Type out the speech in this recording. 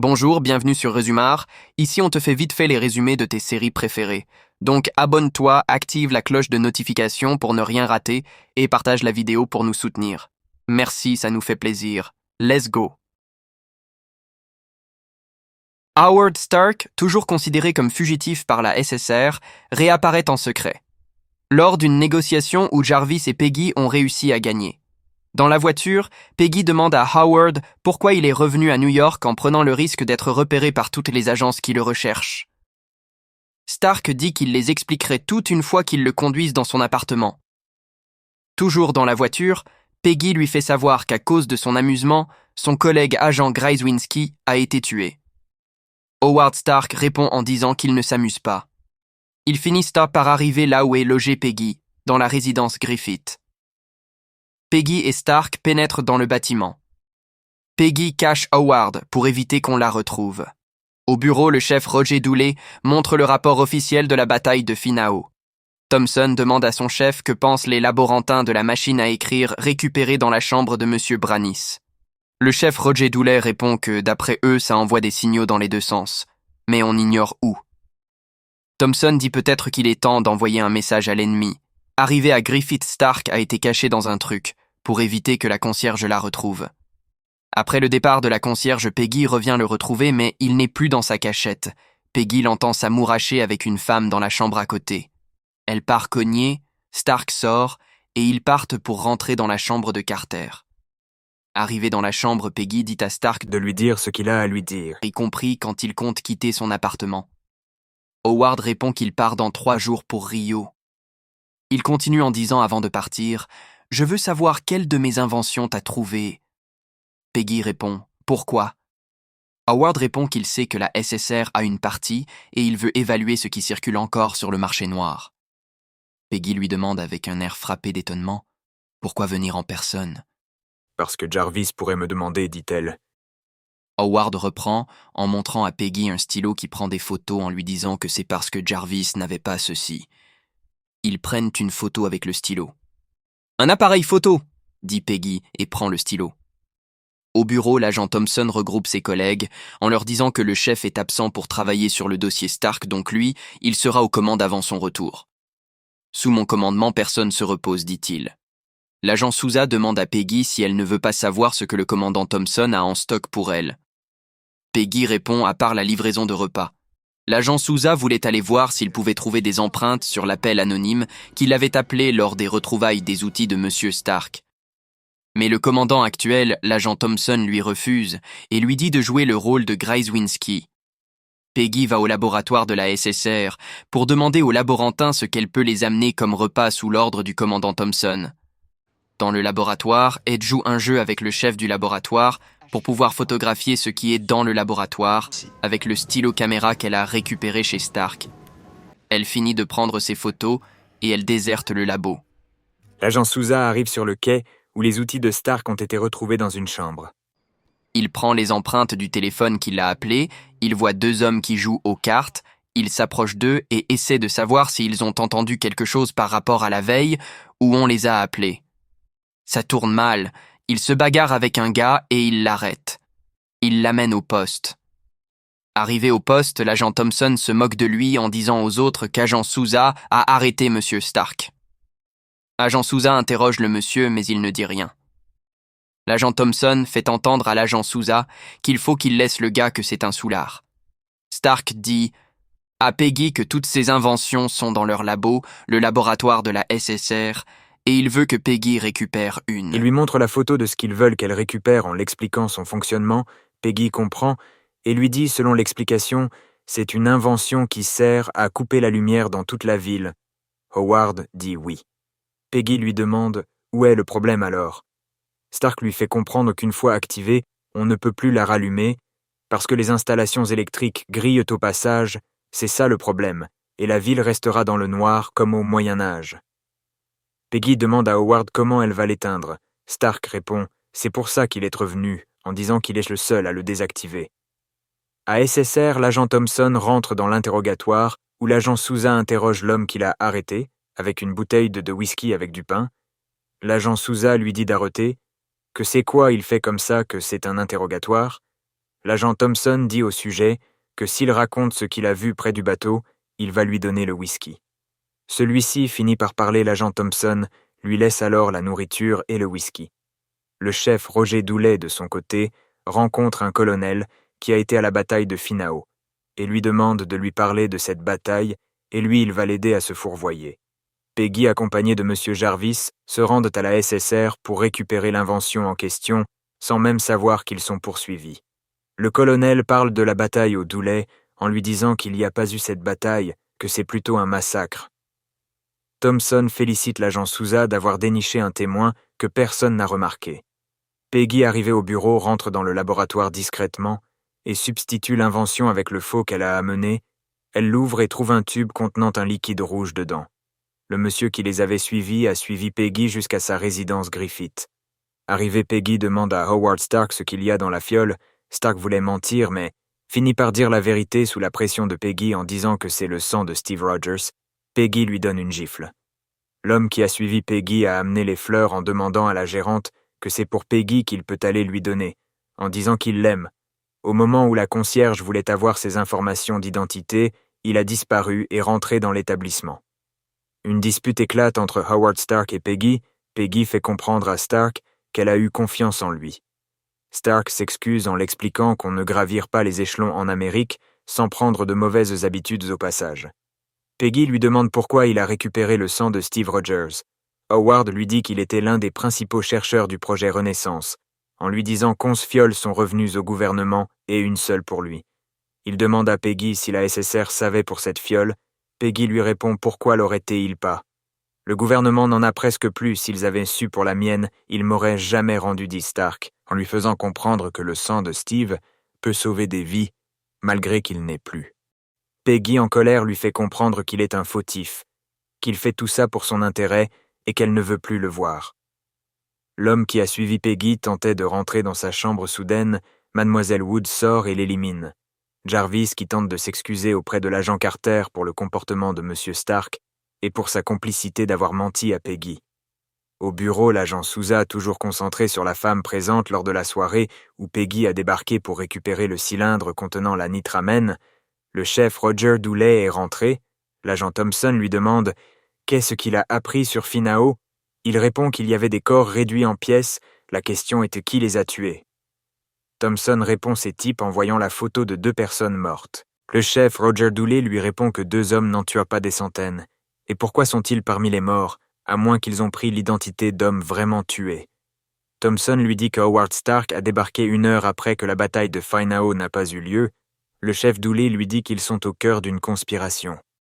Bonjour, bienvenue sur Résumar. Ici, on te fait vite fait les résumés de tes séries préférées. Donc, abonne-toi, active la cloche de notification pour ne rien rater et partage la vidéo pour nous soutenir. Merci, ça nous fait plaisir. Let's go. Howard Stark, toujours considéré comme fugitif par la SSR, réapparaît en secret. Lors d'une négociation où Jarvis et Peggy ont réussi à gagner. Dans la voiture, Peggy demande à Howard pourquoi il est revenu à New York en prenant le risque d'être repéré par toutes les agences qui le recherchent. Stark dit qu'il les expliquerait toutes une fois qu'ils le conduisent dans son appartement. Toujours dans la voiture, Peggy lui fait savoir qu'à cause de son amusement, son collègue agent Gryswinski a été tué. Howard Stark répond en disant qu'il ne s'amuse pas. Ils finissent par arriver là où est logée Peggy, dans la résidence Griffith. Peggy et Stark pénètrent dans le bâtiment. Peggy cache Howard pour éviter qu'on la retrouve. Au bureau, le chef Roger Dooley montre le rapport officiel de la bataille de Finao. Thompson demande à son chef que pensent les laborantins de la machine à écrire récupérée dans la chambre de M. Branis. Le chef Roger Dooley répond que, d'après eux, ça envoie des signaux dans les deux sens, mais on ignore où. Thompson dit peut-être qu'il est temps d'envoyer un message à l'ennemi. Arrivé à Griffith, Stark a été caché dans un truc, pour éviter que la concierge la retrouve. Après le départ de la concierge, Peggy revient le retrouver, mais il n'est plus dans sa cachette. Peggy l'entend s'amouracher avec une femme dans la chambre à côté. Elle part cogner, Stark sort, et ils partent pour rentrer dans la chambre de Carter. Arrivé dans la chambre, Peggy dit à Stark de lui dire ce qu'il a à lui dire, y compris quand il compte quitter son appartement. Howard répond qu'il part dans 3 jours pour Rio. Il continue en disant avant de partir « Je veux savoir quelle de mes inventions t'as trouvé. » Peggy répond « Pourquoi ?» Howard répond qu'il sait que la SSR a une partie et il veut évaluer ce qui circule encore sur le marché noir. Peggy lui demande avec un air frappé d'étonnement « Pourquoi venir en personne ?» Parce que Jarvis pourrait me demander, dit-elle. Howard reprend en montrant à Peggy un stylo qui prend des photos en lui disant que c'est parce que Jarvis n'avait pas ceci. Ils prennent une photo avec le stylo. « Un appareil photo !» dit Peggy et prend le stylo. Au bureau, l'agent Thompson regroupe ses collègues en leur disant que le chef est absent pour travailler sur le dossier Stark, donc lui, il sera aux commandes avant son retour. « Sous mon commandement, personne se repose, dit-il. » L'agent Souza demande à Peggy si elle ne veut pas savoir ce que le commandant Thompson a en stock pour elle. Peggy répond à part la livraison de repas. L'agent Souza voulait aller voir s'il pouvait trouver des empreintes sur l'appel anonyme qu'il avait appelé lors des retrouvailles des outils de M. Stark. Mais le commandant actuel, l'agent Thompson, lui refuse et lui dit de jouer le rôle de Gryswinski. Peggy va au laboratoire de la SSR pour demander aux laborantins ce qu'elle peut les amener comme repas sous l'ordre du commandant Thompson. Dans le laboratoire, Ed joue un jeu avec le chef du laboratoire pour pouvoir photographier ce qui est dans le laboratoire avec le stylo caméra qu'elle a récupéré chez Stark. Elle finit de prendre ses photos et elle déserte le labo. L'agent Souza arrive sur le quai où les outils de Stark ont été retrouvés dans une chambre. Il prend les empreintes du téléphone qui l'a appelé, il voit 2 hommes qui jouent aux cartes, il s'approche d'eux et essaie de savoir s'ils ont entendu quelque chose par rapport à la veille où on les a appelés. Ça tourne mal, il se bagarre avec un gars et il l'arrête. Il l'amène au poste. Arrivé au poste, l'agent Thompson se moque de lui en disant aux autres qu'agent Souza a arrêté M. Stark. Agent Souza interroge le monsieur, mais il ne dit rien. L'agent Thompson fait entendre à l'agent Souza qu'il faut qu'il laisse le gars que c'est un soulard. Stark dit à Peggy que toutes ses inventions sont dans leur labo, le laboratoire de la SSR, et il veut que Peggy récupère une. Il lui montre la photo de ce qu'ils veulent qu'elle récupère en l'expliquant son fonctionnement. Peggy comprend et lui dit, selon l'explication, c'est une invention qui sert à couper la lumière dans toute la ville. Howard dit oui. Peggy lui demande où est le problème alors. Stark lui fait comprendre qu'une fois activée, on ne peut plus la rallumer parce que les installations électriques grillent au passage, c'est ça le problème, et la ville restera dans le noir comme au Moyen-Âge. Peggy demande à Howard comment elle va l'éteindre. Stark répond « C'est pour ça qu'il est revenu », en disant qu'il est le seul à le désactiver. À SSR, l'agent Thompson rentre dans l'interrogatoire où l'agent Souza interroge l'homme qu'il a arrêté, avec une bouteille de whisky avec du pain. L'agent Souza lui dit d'arrêter, que c'est quoi il fait comme ça, que c'est un interrogatoire. L'agent Thompson dit au sujet que s'il raconte ce qu'il a vu près du bateau, il va lui donner le whisky. Celui-ci finit par parler l'agent Thompson, lui laisse alors la nourriture et le whisky. Le chef Roger Doulet, de son côté, rencontre un colonel qui a été à la bataille de Finao et lui demande de lui parler de cette bataille et lui, il va l'aider à se fourvoyer. Peggy, accompagnée de M. Jarvis, se rendent à la SSR pour récupérer l'invention en question, sans même savoir qu'ils sont poursuivis. Le colonel parle de la bataille au Doulet en lui disant qu'il n'y a pas eu cette bataille, que c'est plutôt un massacre. Thompson félicite l'agent Souza d'avoir déniché un témoin que personne n'a remarqué. Peggy, arrivée au bureau, rentre dans le laboratoire discrètement et substitue l'invention avec le faux qu'elle a amené. Elle l'ouvre et trouve un tube contenant un liquide rouge dedans. Le monsieur qui les avait suivis a suivi Peggy jusqu'à sa résidence Griffith. Arrivée, Peggy demande à Howard Stark ce qu'il y a dans la fiole. Stark voulait mentir, mais finit par dire la vérité sous la pression de Peggy en disant que c'est le sang de Steve Rogers. Peggy lui donne une gifle. L'homme qui a suivi Peggy a amené les fleurs en demandant à la gérante que c'est pour Peggy qu'il peut aller lui donner, en disant qu'il l'aime. Au moment où la concierge voulait avoir ses informations d'identité, il a disparu et rentré dans l'établissement. Une dispute éclate entre Howard Stark et Peggy. Peggy fait comprendre à Stark qu'elle a eu confiance en lui. Stark s'excuse en l'expliquant qu'on ne gravire pas les échelons en Amérique sans prendre de mauvaises habitudes au passage. Peggy lui demande pourquoi il a récupéré le sang de Steve Rogers. Howard lui dit qu'il était l'un des principaux chercheurs du projet Renaissance, en lui disant qu'11 fioles sont revenues au gouvernement et une seule pour lui. Il demande à Peggy si la SSR savait pour cette fiole. Peggy lui répond pourquoi l'aurait-il pas. Le gouvernement n'en a presque plus, s'ils avaient su pour la mienne, ils m'auraient jamais rendu, dit Stark, en lui faisant comprendre que le sang de Steve peut sauver des vies, malgré qu'il n'ait plus. Peggy, en colère, lui fait comprendre qu'il est un fautif, qu'il fait tout ça pour son intérêt et qu'elle ne veut plus le voir. L'homme qui a suivi Peggy tentait de rentrer dans sa chambre soudaine. Mademoiselle Wood sort et l'élimine. Jarvis, qui tente de s'excuser auprès de l'agent Carter pour le comportement de M. Stark et pour sa complicité d'avoir menti à Peggy. Au bureau, l'agent Souza, toujours concentré sur la femme présente lors de la soirée où Peggy a débarqué pour récupérer le cylindre contenant la nitramène, le chef Roger Doulet est rentré. L'agent Thompson lui demande « Qu'est-ce qu'il a appris sur Finao ?» Il répond qu'il y avait des corps réduits en pièces. La question était qui les a tués. Thompson répond ces types en voyant la photo de 2 personnes mortes. Le chef Roger Doulet lui répond que 2 hommes n'en tuent pas des centaines. Et pourquoi sont-ils parmi les morts, à moins qu'ils ont pris l'identité d'hommes vraiment tués? Thompson lui dit que Howard Stark a débarqué 1 heure après que la bataille de Finao n'a pas eu lieu. Le chef Doulet lui dit qu'ils sont au cœur d'une conspiration.